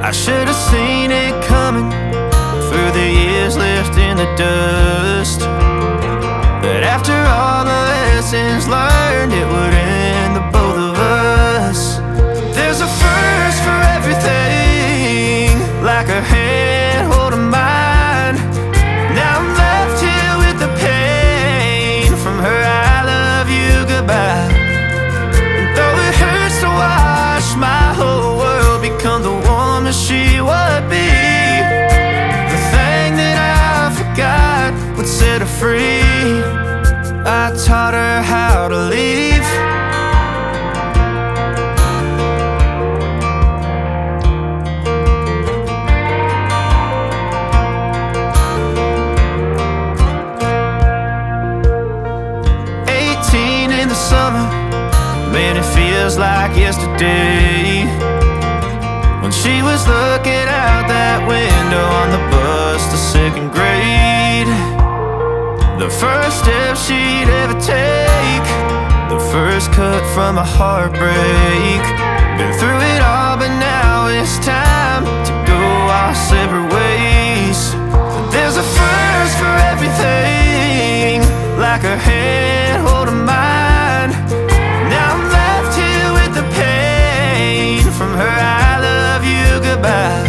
I should have seen it coming through the years left in the dust. But after all the lessons learned, it would end the both of us. There's a first for everything, like her hand holding mine. Now I'm left here with the pain from her I love you goodbye. And though it hurts to watch my whole world become the woman she would be, the thing that I forgot would set her free. I taught her how to leave. 18 in the summer, man, it feels like yesterday, when she was looking out that window on the bus to second grade. The first step she'd ever take, the first cut from a heartbreak. Been through it all, but now it's time to go our separate ways. But there's a first for everything, like her hand holding mine. Now I'm left here with the pain from her I love you goodbye.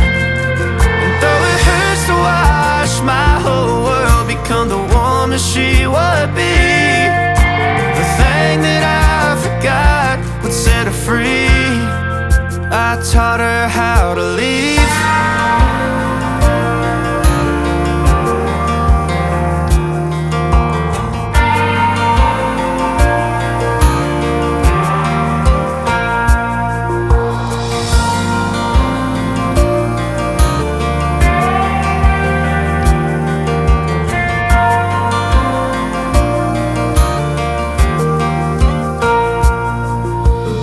And though it hurts to watch my whole world become the woman she would be, the thing that I forgot would set her free. I taught her how to leave.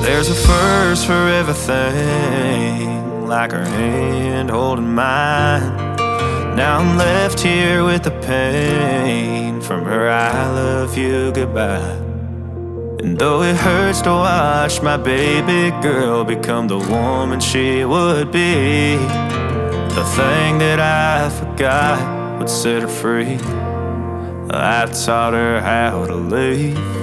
There's a first for everything, like her hand holding mine. Now I'm left here with the pain from her I love you goodbye. And though it hurts to watch my baby girl become the woman she would be, the thing that I forgot would set her free. I taught her how to leave.